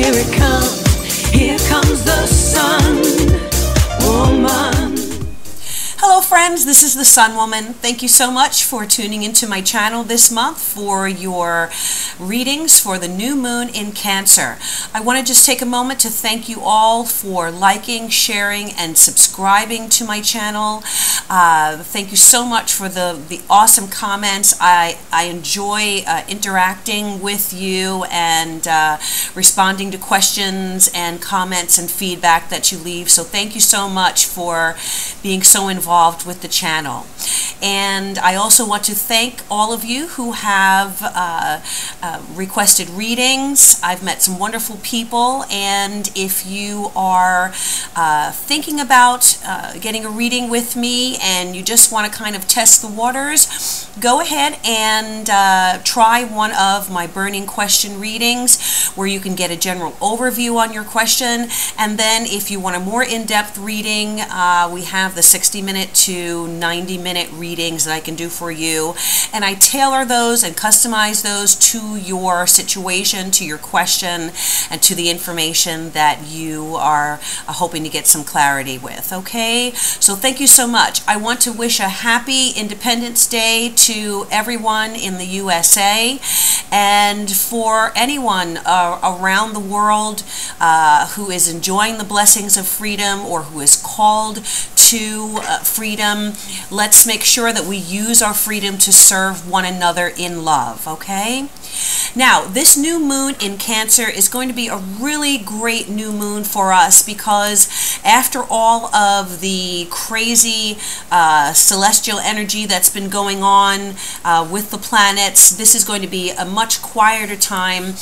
here it comes. Here comes the sun woman. Hello friends, this is the Sun Woman. Thank you so much for tuning into my channel this month for your readings for the new moon in Cancer. I want to just take a moment to thank you all for liking, sharing, and subscribing to my channel. Thank you so much for the awesome comments. I enjoy interacting with you and responding to questions and comments and feedback that you leave. So thank you so much for being so involved with the channel. And I also want to thank all of you who have requested readings. I've met some wonderful people, and if you are thinking about getting a reading with me and you just want to kind of test the waters, go ahead and try one of my burning question readings where you can get a general overview on your question, and then if you want a more in-depth reading, we have the 60-minute to 90-minute readings that I can do for you, and I tailor those and customize those to your situation, to your question, and to the information that you are hoping to get some clarity with. Okay, so thank you so much. I want to wish a happy Independence Day to everyone in the USA, and for anyone around the world who is enjoying the blessings of freedom or who is called to freedom. Let's make sure that we use our freedom to serve one another in love, okay? Now, this new moon in Cancer is going to be a really great new moon for us because after all of the crazy celestial energy that's been going on with the planets, this is going to be a much quieter time.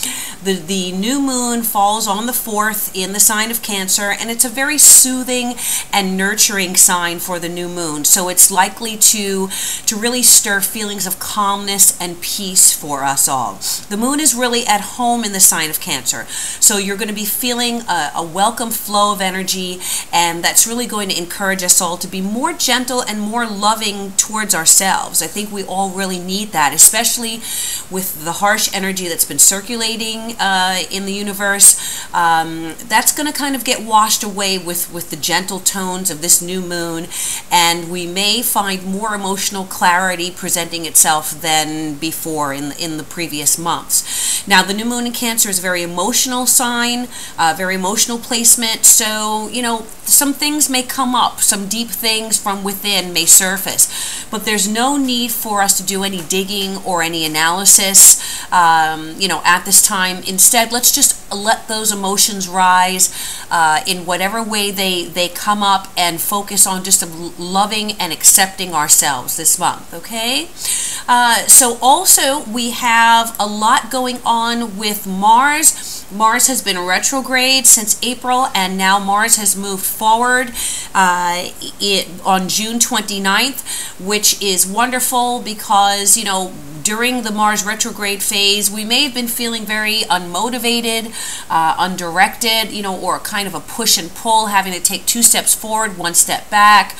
The new moon falls on the 4th in the sign of Cancer, and it's a very soothing and nurturing sign for the new moon. So it's likely to really stir feelings of calmness and peace for us all. The moon is really at home in the sign of Cancer, so you're going to be feeling a welcome flow of energy, and that's really going to encourage us all to be more gentle and more loving towards ourselves. I think we all really need that, especially with the harsh energy that's been circulating in the universe. That's going to kind of get washed away with the gentle tones of this new moon, and we may find more emotional clarity presenting itself than before in the previous months. Now, the new moon in Cancer is a very emotional sign, very emotional placement, so, you know, some things may come up, some deep things from within may surface, but there's no need for us to do any digging or any analysis, you know, at this time. Instead, let's just let those emotions rise in whatever way they come up, and focus on just loving and accepting ourselves this month, okay? So also we have a lot going on with Mars. Mars has been retrograde since April, and now Mars has moved forward on June 29th, which is wonderful because, you know, during the Mars retrograde phase, we may have been feeling very unmotivated, undirected, you know, or kind of a push and pull, having to take 2 steps forward, 1 step back.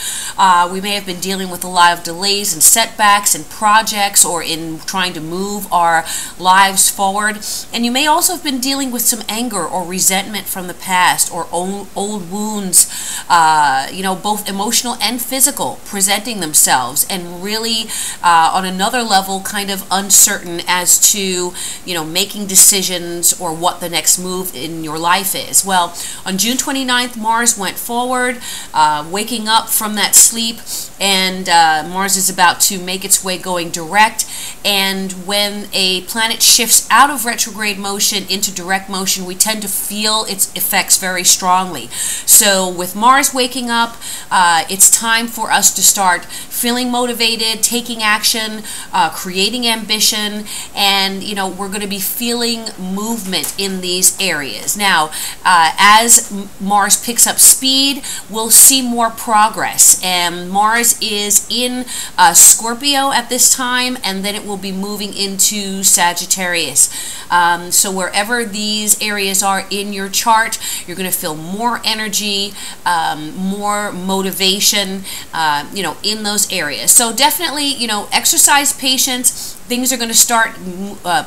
We may have been dealing with a lot of delays and setbacks in projects or in trying to move our lives forward. And you may also have been dealing with some anger or resentment from the past, or old wounds, you know, both emotional and physical, presenting themselves, and really on another level kind of uncertain as to, you know, making decisions or what the next move in your life is. Well, on June 29th, Mars went forward, waking up from that sleep, and Mars is about to make its way going direct. And when a planet shifts out of retrograde motion into direct motion, we tend to feel its effects very strongly. So with Mars waking up, it's time for us to start feeling motivated, taking action, creating ambition, and, you know, we're going to be feeling movement in these areas. Now, as Mars picks up speed, we'll see more progress, and Mars is in Scorpio at this time, and then it will be moving into Sagittarius. So wherever these areas are in your chart, you're going to feel more energy, more motivation, you know, in those areas. So definitely, you know, exercise patience things are going to start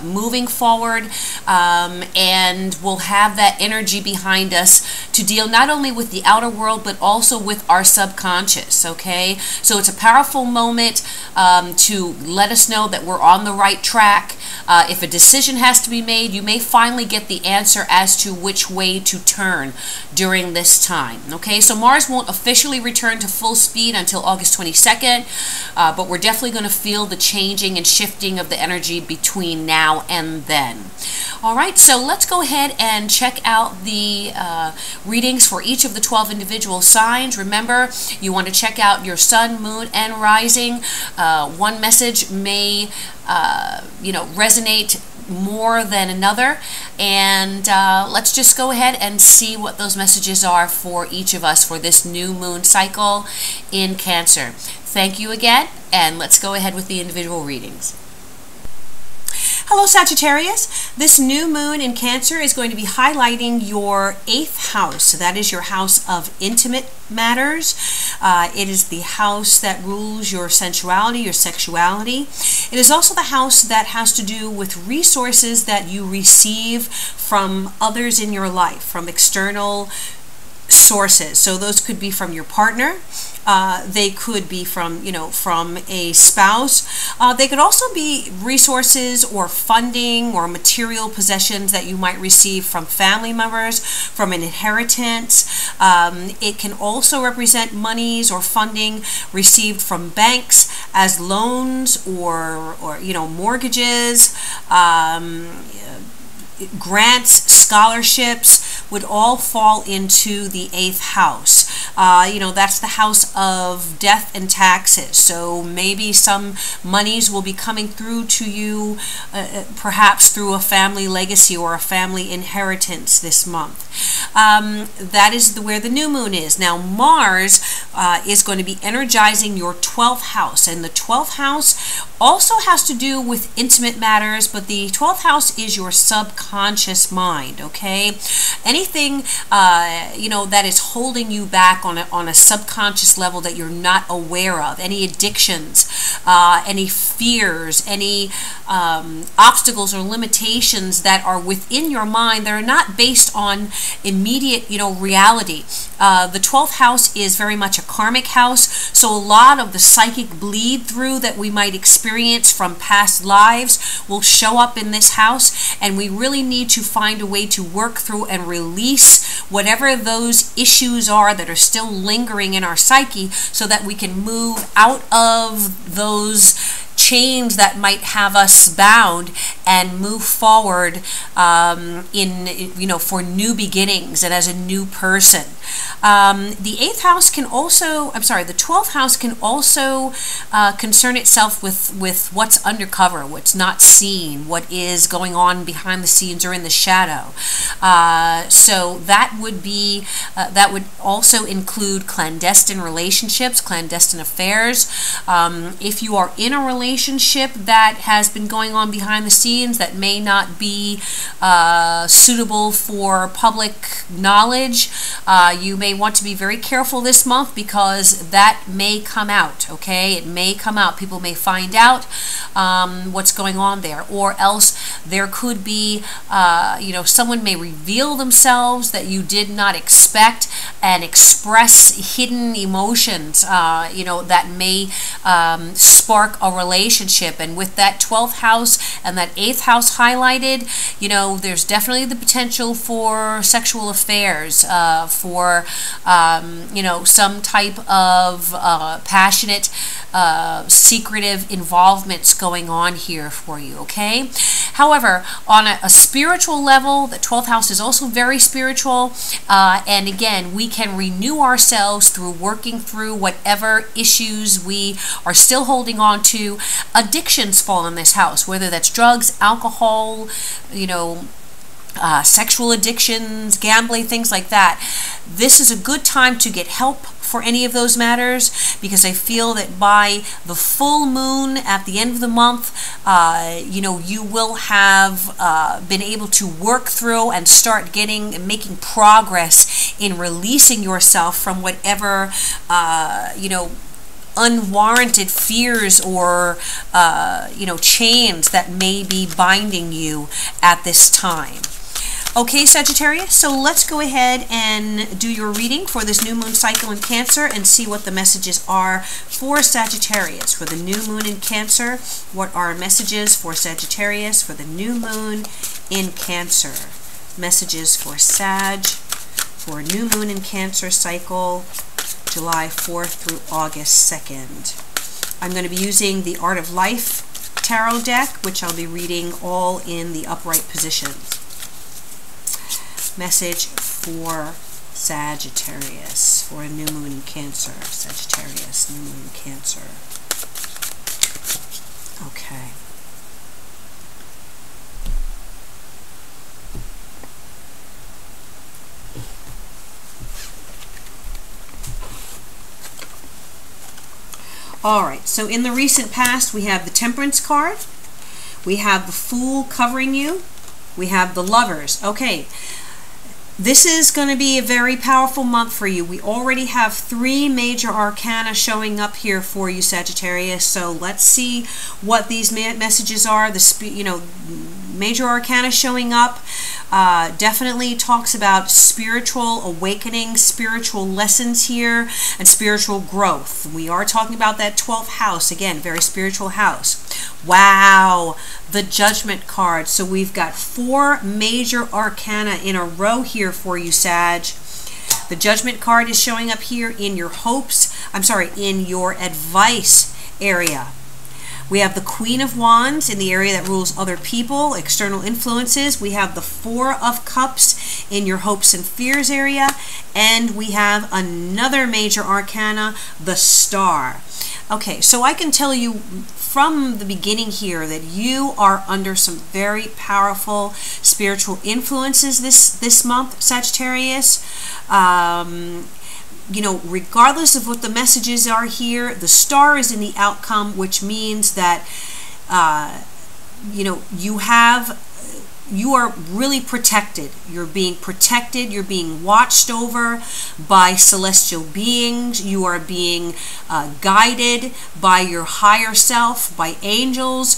moving forward, and we'll have that energy behind us to deal not only with the outer world but also with our subconscious. Okay, so it's a powerful moment to let us know that we're on the right track. If a decision has to be made, you may finally get the answer as to which way to turn during this time. Okay, so Mars won't officially return to full speed until August 22nd, but we're definitely going to feel the changing and shifting of the energy between now and then. All right, so let's go ahead and check out the readings for each of the 12 individual signs. Remember, you want to check out your sun, moon, and rising. One message may resonate more than another, and let's just go ahead and see what those messages are for each of us for this new moon cycle in Cancer. Thank you again, and let's go ahead with the individual readings. Hello, Sagittarius. This new moon in Cancer is going to be highlighting your 8th house. That is your house of intimate matters. It is the house that rules your sensuality, your sexuality. It is also the house that has to do with resources that you receive from others in your life, from external sources. So those could be from your partner. They could be from, from a spouse. They could also be resources or funding or material possessions that you might receive from family members, from an inheritance. It can also represent monies or funding received from banks as loans or mortgages, grants, scholarships would all fall into the 8th house. That's the house of death and taxes. So maybe some monies will be coming through to you, perhaps through a family legacy or a family inheritance this month. That is where the new moon is. Now, Mars is going to be energizing your 12th house, and the 12th house also has to do with intimate matters, but the 12th house is your subconscious mind, okay? Anything, that is holding you back on a subconscious level that you're not aware of, any addictions, any fears, any obstacles or limitations that are within your mind that are not based on immediate, reality. The 12th house is very much a karmic house, so a lot of the psychic bleed through that we might experience from past lives will show up in this house, and we really need to find a way to work through and release whatever those issues are that are still lingering in our psyche so that we can move out of those chains that might have us bound and move forward for new beginnings and as a new person. The 8th house can also, the 12th house can also concern itself with what's undercover, what's not seen, what is going on behind the scenes or in the shadow. So that would be, that would also include clandestine relationships, clandestine affairs. If you are in a relationship that has been going on behind the scenes that may not be suitable for public knowledge, you may want to be very careful this month because that may come out, okay? It may come out. People may find out what's going on there, or else there could be, someone may reveal themselves that you did not expect and express hidden emotions, that may spark a relationship. And with that 12th house and that 8th house highlighted, there's definitely the potential for sexual affairs, for some type of passionate, secretive involvements going on here for you, okay? However, on a spiritual level, the 12th house is also very spiritual, and again, we can renew ourselves through working through whatever issues we are still holding on to. Addictions fall in this house, whether that's drugs, alcohol, sexual addictions, gambling, things like that. This is a good time to get help for any of those matters, because I feel that by the full moon at the end of the month, you will have been able to work through and start making progress in releasing yourself from whatever, unwarranted fears or, chains that may be binding you at this time. Okay, Sagittarius, so let's go ahead and do your reading for this new moon cycle in Cancer and see what the messages are for Sagittarius. For the new moon in Cancer, what are messages for Sagittarius for the new moon in Cancer? Messages for Sag, for new moon in Cancer cycle, July 4th through August 2nd. I'm going to be using the Art of Life tarot deck, which I'll be reading all in the upright positions. Message for Sagittarius for a new moon in Cancer. Sagittarius, new moon in Cancer. Okay. All right, so in the recent past, we have the Temperance card. We have the Fool covering you. We have the Lovers. Okay. This is going to be a very powerful month for you. We already have 3 major arcana showing up here for you, Sagittarius. So let's see what these messages are. The major arcana showing up definitely talks about spiritual awakening, spiritual lessons here, and spiritual growth. We are talking about that 12th house, again, very spiritual house. Wow, the Judgment card. So we've got 4 major arcana in a row here for you, Sag. The Judgment card is showing up here in your in your advice area. We have the Queen of Wands in the area that rules other people, external influences. We have the 4 of Cups in your hopes and fears area. And we have another major arcana, the Star. Okay, so I can tell you from the beginning here that you are under some very powerful spiritual influences this month, Sagittarius. Regardless of what the messages are here, the Star is in the outcome, which means that you are really protected. You're being protected. You're being watched over by celestial beings. You are being guided by your higher self, by angels,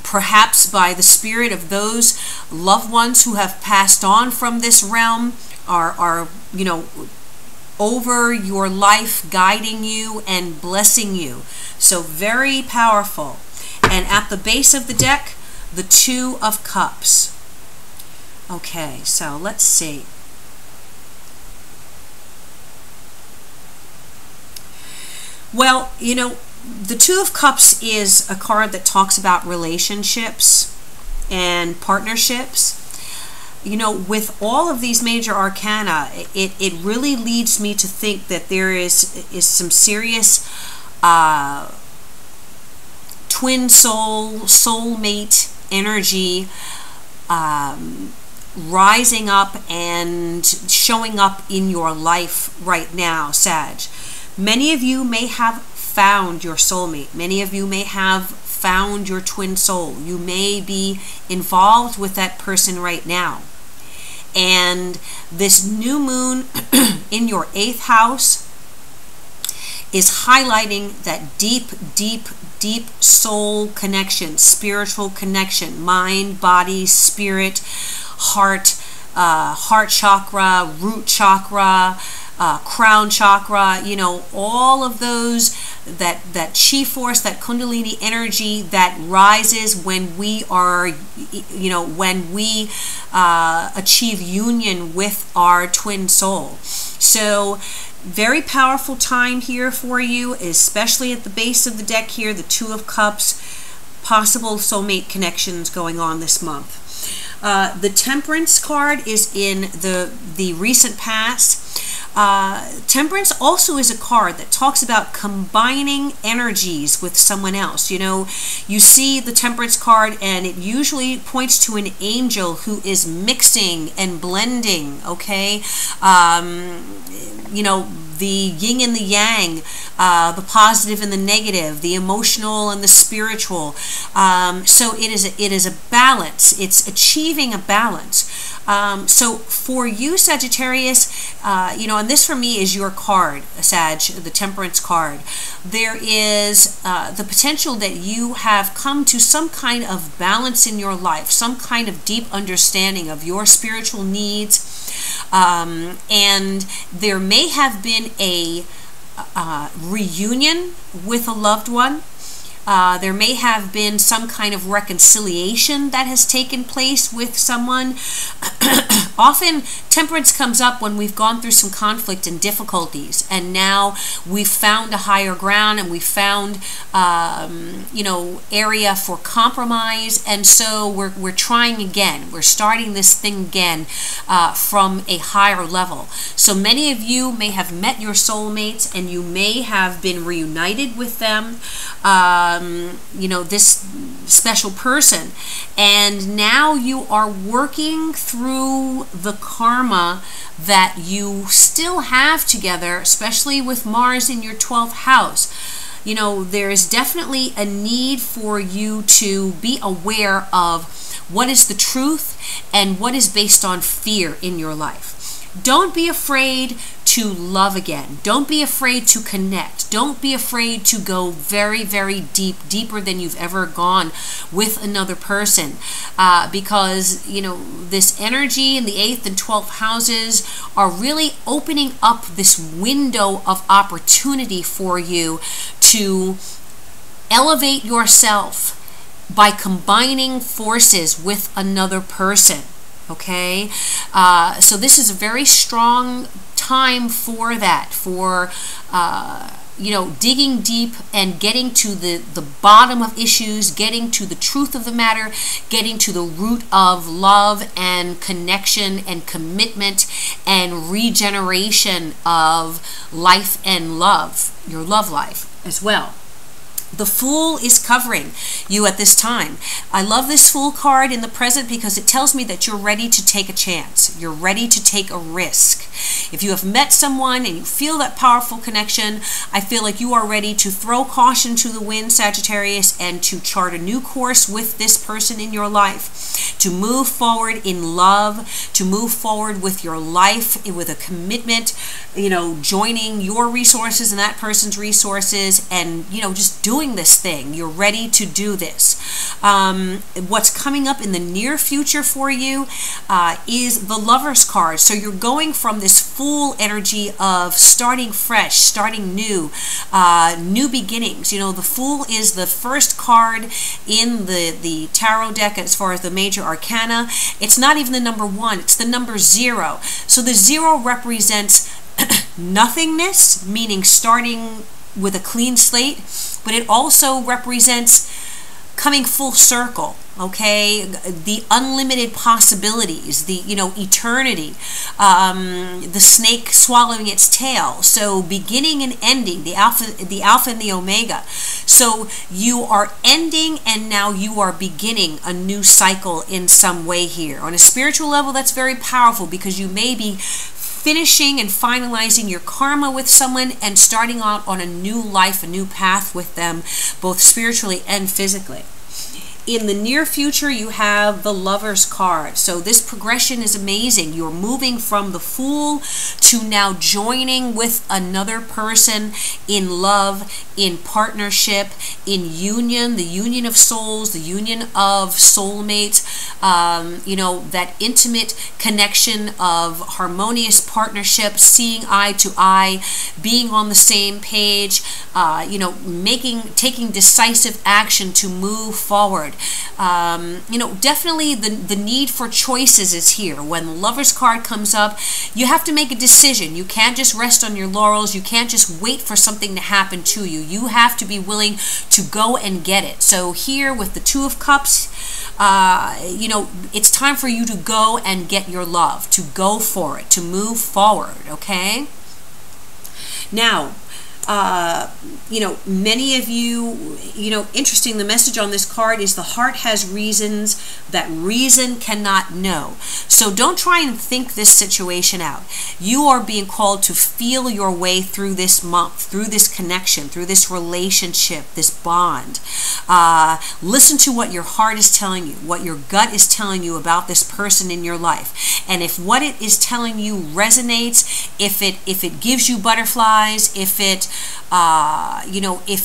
perhaps by the spirit of those loved ones who have passed on from this realm, are over your life, guiding you and blessing you. So very powerful. And at the base of the deck, the 2 of Cups. Okay, so let's see. Well, the 2 of Cups is a card that talks about relationships and partnerships. With all of these major arcana, it really leads me to think that there is some serious twin soulmate energy rising up and showing up in your life right now, Sag. Many of you may have found your soulmate. Many of you may have found your twin soul. You may be involved with that person right now. And this new moon in your 8th house is highlighting that deep, deep, deep soul connection, spiritual connection, mind, body, spirit, heart, heart chakra, root chakra, crown chakra, all of those, that chi force, that kundalini energy that rises when we are, when we achieve union with our twin soul. So very powerful time here for you, especially at the base of the deck here, the 2 of Cups, possible soulmate connections going on this month. The Temperance card is in the recent past. Temperance also is a card that talks about combining energies with someone else. You see the Temperance card and it usually points to an angel who is mixing and blending, okay? The yin and the yang, the positive and the negative, the emotional and the spiritual. So it is a balance. It's achieving a balance. So for you, Sagittarius, and this for me is your card, Sag, the Temperance card. There is the potential that you have come to some kind of balance in your life, some kind of deep understanding of your spiritual needs, and there may have been a reunion with a loved one. There may have been some kind of reconciliation that has taken place with someone. Often, temperance comes up when we've gone through some conflict and difficulties, and now we've found a higher ground, and we've found, area for compromise, and so we're trying again. We're starting this thing again from a higher level. So many of you may have met your soulmates, and you may have been reunited with them. This special person, and now you are working through the karma that you still have together, especially with Mars in your 12th house. There is definitely a need for you to be aware of what is the truth and what is based on fear in your life. Don't be afraid to love again. Don't be afraid to connect. Don't be afraid to go very, very deep, deeper than you've ever gone with another person. Because, this energy in the 8th and 12th houses are really opening up this window of opportunity for you to elevate yourself by combining forces with another person. Okay, so this is a very strong time for that, for digging deep and getting to the bottom of issues, getting to the truth of the matter, getting to the root of love and connection and commitment and regeneration of life and love, your love life as well. The Fool is covering you at this time. I love this Fool card in the present because it tells me that you're ready to take a chance. You're ready to take a risk. If you have met someone and you feel that powerful connection, I feel like you are ready to throw caution to the wind, Sagittarius, and to chart a new course with this person in your life, to move forward in love, to move forward with your life, with a commitment, joining your resources and that person's resources, and, just doing this thing. You're ready to do this. What's coming up in the near future for you is the Lover's card. So you're going from this Fool energy of starting fresh, starting new, new beginnings. The Fool is the first card in the tarot deck as far as the major arcana. It's not even the number 1, it's the number 0. So the 0 represents nothingness, meaning starting with a clean slate, but it also represents coming full circle, okay? The unlimited possibilities, the, eternity, the snake swallowing its tail. So beginning and ending, the alpha and the omega. So you are ending and now you are beginning a new cycle in some way here. On a spiritual level, that's very powerful because you may be finishing and finalizing your karma with someone and starting out on a new life, a new path with them, both spiritually and physically. In the near future, you have the Lover's card. So this progression is amazing. You're moving from the Fool to now joining with another person in love, in partnership, in union, the union of souls, the union of soulmates, that intimate connection of harmonious partnership, seeing eye to eye, being on the same page, taking decisive action to move forward. Definitely the need for choices is here. When the Lover's card comes up, you have to make a decision. You can't just rest on your laurels. You can't just wait for something to happen to you. You have to be willing to go and get it. So here with the Two of Cups, it's time for you to go and get your love, to go for it, to move forward, okay? Now, Many of you, interesting, the message on this card is the heart has reasons that reason cannot know. So don't try and think this situation out. You are being called to feel your way through this month, through this connection, through this relationship, this bond. Listen to what your heart is telling you, what your gut is telling you about this person in your life. And if what it is telling you resonates, if it gives you butterflies, if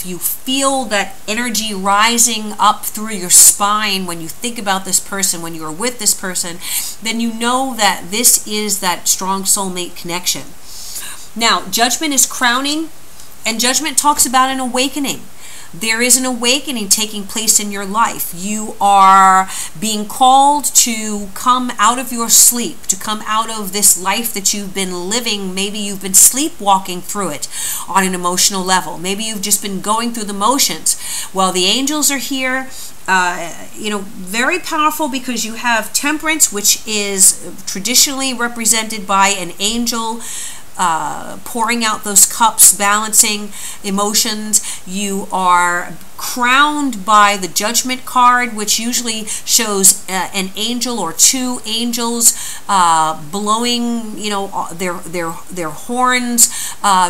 you feel that energy rising up through your spine when you think about this person, when you are with this person, then you know that this is that strong soulmate connection. Now, judgment is crowning, and judgment talks about an awakening. There is an awakening taking place in your life. You are being called to come out of your sleep, to come out of this life that you've been living. Maybe you've been sleepwalking through it on an emotional level. Maybe you've just been going through the motions. Well, the angels are here. Very powerful, because you have Temperance, which is traditionally represented by an angel pouring out those cups, balancing emotions. You are crowned by the Judgment card, which usually shows an angel or two angels blowing, their horns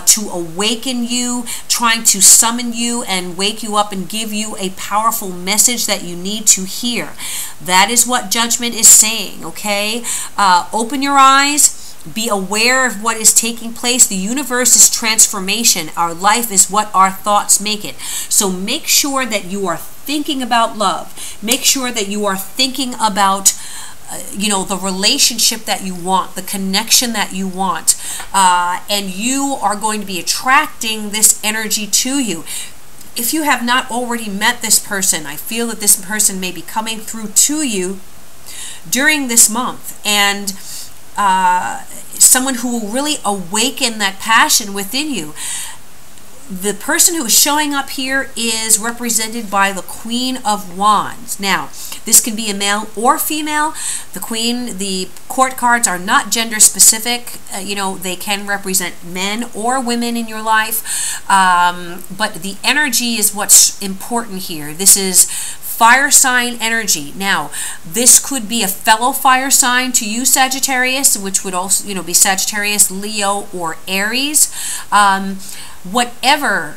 to awaken you, trying to summon you and wake you up and give you a powerful message that you need to hear. That is what Judgment is saying, okay? Open your eyes. Be aware of what is taking place. The universe is transformation. Our life is what our thoughts make it. So make sure that you are thinking about love. Make sure that you are thinking about the relationship that you want, the connection that you want. And you are going to be attracting this energy to you. If you have not already met this person, I feel that this person may be coming through to you during this month. And someone who will really awaken that passion within you. The person who is showing up here is represented by the Queen of Wands. Now, this can be a male or female. The court cards are not gender specific. They can represent men or women in your life. But the energy is what's important here. This is fire sign energy. Now, this could be a fellow fire sign to you, Sagittarius, which would also, be Sagittarius, Leo, or Aries. Whatever,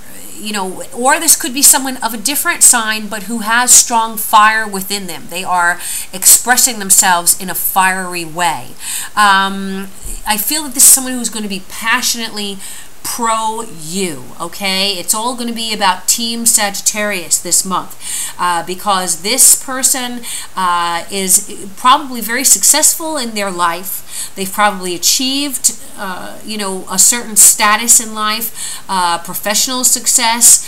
or this could be someone of a different sign, but who has strong fire within them. They are expressing themselves in a fiery way. I feel that this is someone who's going to be passionately pro you, okay? It's all going to be about Team Sagittarius this month, because this person is probably very successful in their life. They've probably achieved, a certain status in life, professional success,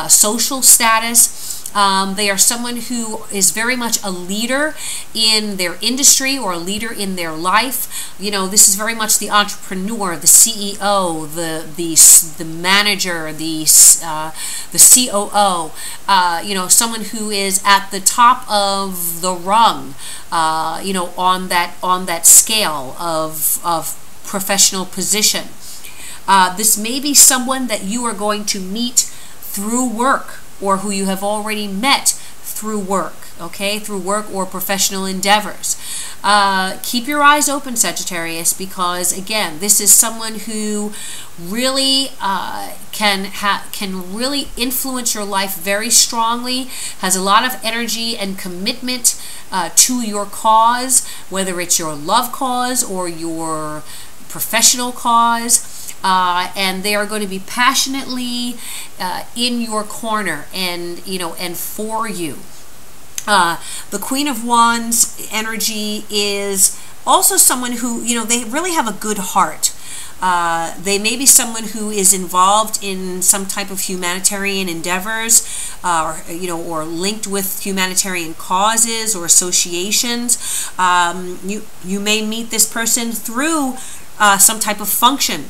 social status. They are someone who is very much a leader in their industry or a leader in their life. This is very much the entrepreneur, the CEO, the manager, the COO. Someone who is at the top of the rung. On that scale of professional position. This may be someone that you are going to meet through work, or who you have already met through work, okay? Through work or professional endeavors. Keep your eyes open, Sagittarius, because again, this is someone who really can really influence your life very strongly, has a lot of energy and commitment to your cause, whether it's your love cause or your professional cause. And they are going to be passionately in your corner and for you. The Queen of Wands energy is also someone who, they really have a good heart. They may be someone who is involved in some type of humanitarian endeavors, or linked with humanitarian causes or associations. You may meet this person through some type of function.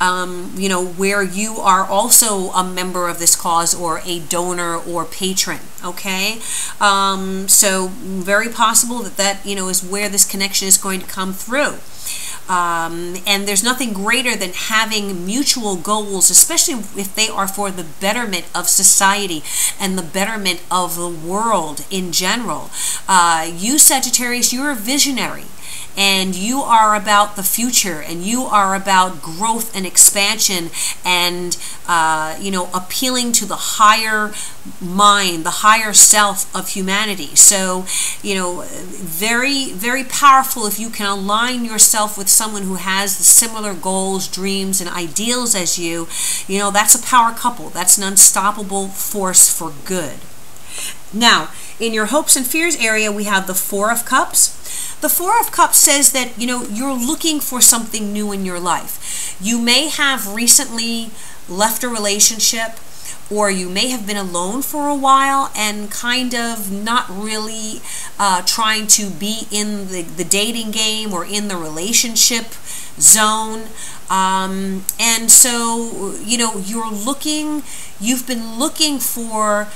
Where you are also a member of this cause or a donor or patron, okay? So very possible that is where this connection is going to come through. And there's nothing greater than having mutual goals, especially if they are for the betterment of society and the betterment of the world in general. You, Sagittarius, you're a visionary. And you are about the future, and you are about growth and expansion, and appealing to the higher mind, the higher self of humanity. So, very, very powerful if you can align yourself with someone who has the similar goals, dreams, and ideals as you. That's a power couple. That's an unstoppable force for good. Now, in your hopes and fears area, we have the Four of Cups. The Four of Cups says that, you're looking for something new in your life. You may have recently left a relationship, or you may have been alone for a while and kind of not really trying to be in the dating game or in the relationship zone. And so, you've been looking for,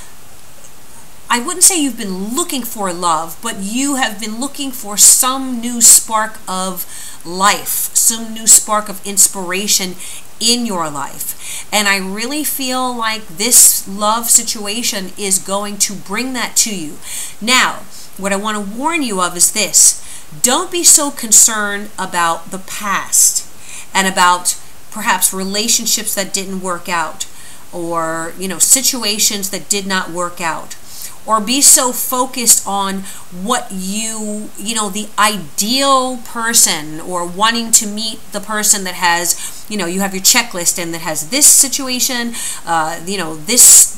I wouldn't say you've been looking for love, but you have been looking for some new spark of life, some new spark of inspiration in your life. And I really feel like this love situation is going to bring that to you. Now, what I want to warn you of is this. Don't be so concerned about the past and about perhaps relationships that didn't work out, or, situations that did not work out. Or be so focused on what the ideal person, or wanting to meet the person that has, you have your checklist and that has this situation, this,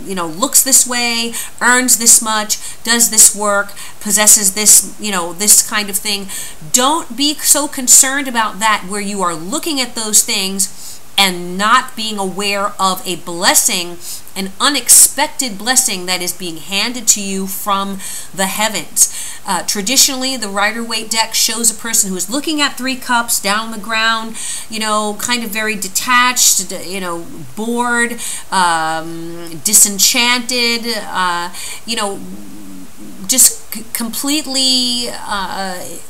looks this way, earns this much, does this work, possesses this, this kind of thing. Don't be so concerned about that, where you are looking at those things and not being aware of a blessing, an unexpected blessing that is being handed to you from the heavens. Traditionally, the Rider-Waite deck shows a person who is looking at three cups down on the ground, kind of very detached, bored, disenchanted, just completely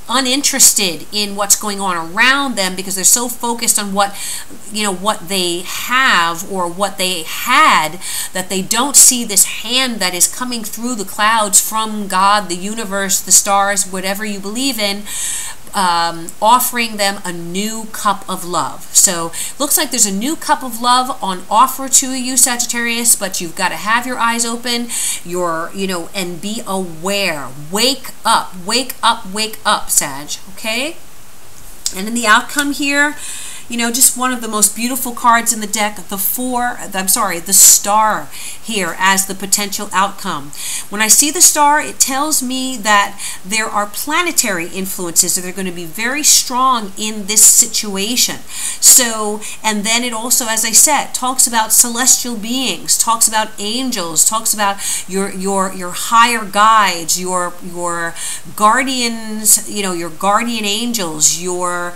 uninterested in what's going on around them, because they're so focused on what they have or what they had, that they don't see this hand that is coming through the clouds from God, the universe, the stars, whatever you believe in, offering them a new cup of love. So looks like there's a new cup of love on offer to you, Sagittarius, but you've got to have your eyes open, and be aware. Wake up, wake up, wake up, Sag, okay? And in the outcome here, just one of the most beautiful cards in the deck, the star here as the potential outcome. When I see the star, it tells me that there are planetary influences that are going to be very strong in this situation. So, and then it also, as I said, talks about celestial beings, talks about angels, talks about your higher guides, your guardians, your guardian angels, your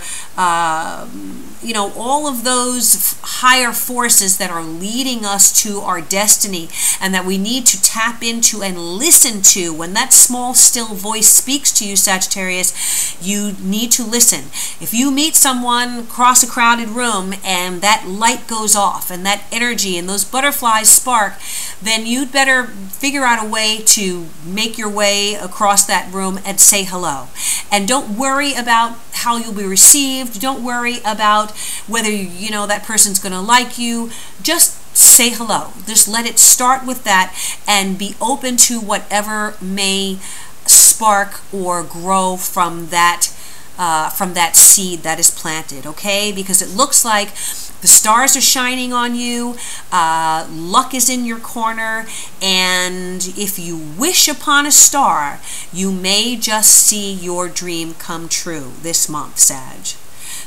all of those higher forces that are leading us to our destiny, and that we need to tap into and listen to. When that small, still voice speaks to you, Sagittarius, you need to listen. If you meet someone across a crowded room and that light goes off and that energy and those butterflies spark, then you'd better figure out a way to make your way across that room and say hello. And don't worry about how you'll be received. Don't worry about whether that person's going to like you. Just say hello. Just let it start with that, and be open to whatever may spark or grow from that seed that is planted, okay? Because it looks like the stars are shining on you, luck is in your corner, and if you wish upon a star, you may just see your dream come true this month, Sag.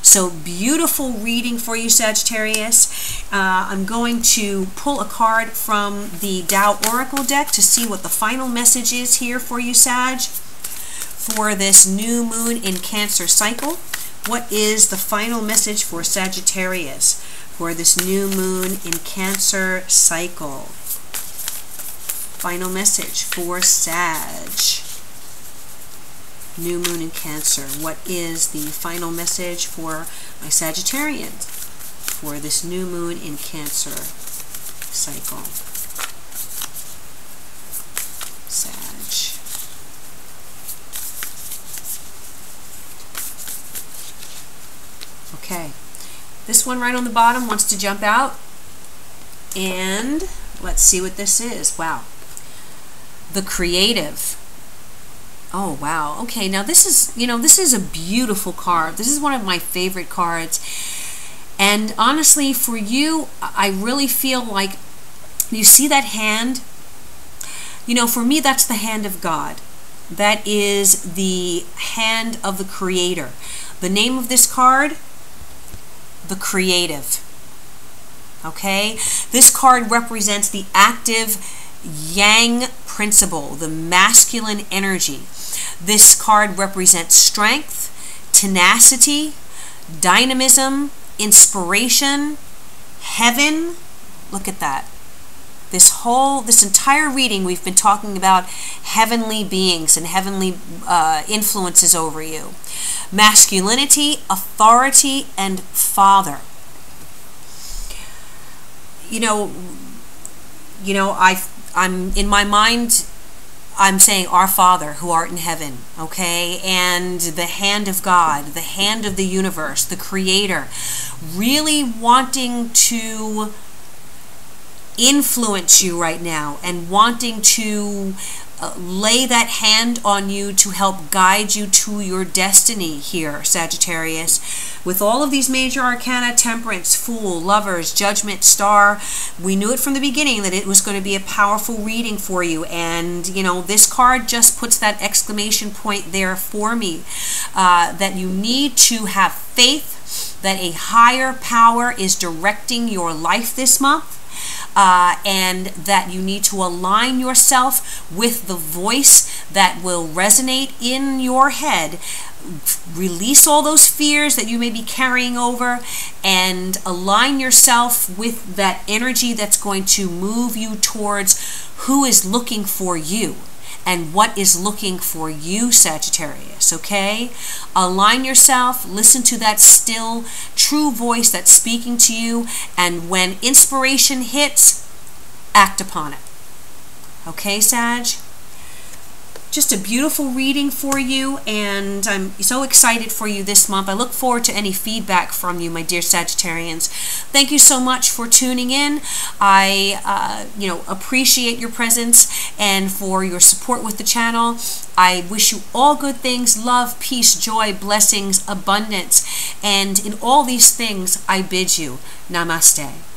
So beautiful reading for you, Sagittarius. I'm going to pull a card from the Tao Oracle deck to see what the final message is here for you, Sag, for this new moon in Cancer cycle. What is the final message for Sagittarius for this new moon in Cancer cycle? Final message for Sag. new moon in Cancer. What is the final message for my Sagittarians for this new moon in Cancer cycle? Sag. Okay, this one right on the bottom wants to jump out, and let's see what this is. Wow, the creative. Oh wow. Okay, now this is, this is a beautiful card. This is one of my favorite cards, and honestly, for you, I really feel like you see that hand. For me, that's the hand of God. That is the hand of the Creator. The name of this card, the Creative. Okay? This card represents the active Yang principle, the masculine energy. This card represents strength, tenacity, dynamism, inspiration, heaven. Look at that. This entire reading, we've been talking about heavenly beings and heavenly influences over you. Masculinity, authority, and father. I'm in my mind, I'm saying our Father who art in heaven, okay? And the hand of God, the hand of the universe, the Creator, really wanting to influence you right now and wanting to lay that hand on you to help guide you to your destiny here, Sagittarius. With all of these major arcana, Temperance, Fool, Lovers, Judgment, Star, we knew it from the beginning that it was going to be a powerful reading for you. And, this card just puts that exclamation point there for me, that you need to have faith that a higher power is directing your life this month. And that you need to align yourself with the voice that will resonate in your head. Release all those fears that you may be carrying over and align yourself with that energy that's going to move you towards who is looking for you and what is looking for you, Sagittarius, okay? Align yourself, listen to that still, true voice that's speaking to you, and when inspiration hits, act upon it. Okay, Sag? Just a beautiful reading for you, and I'm so excited for you this month. I look forward to any feedback from you, my dear Sagittarians. Thank you so much for tuning in. I, appreciate your presence and for your support with the channel. I wish you all good things, love, peace, joy, blessings, abundance, and in all these things, I bid you namaste.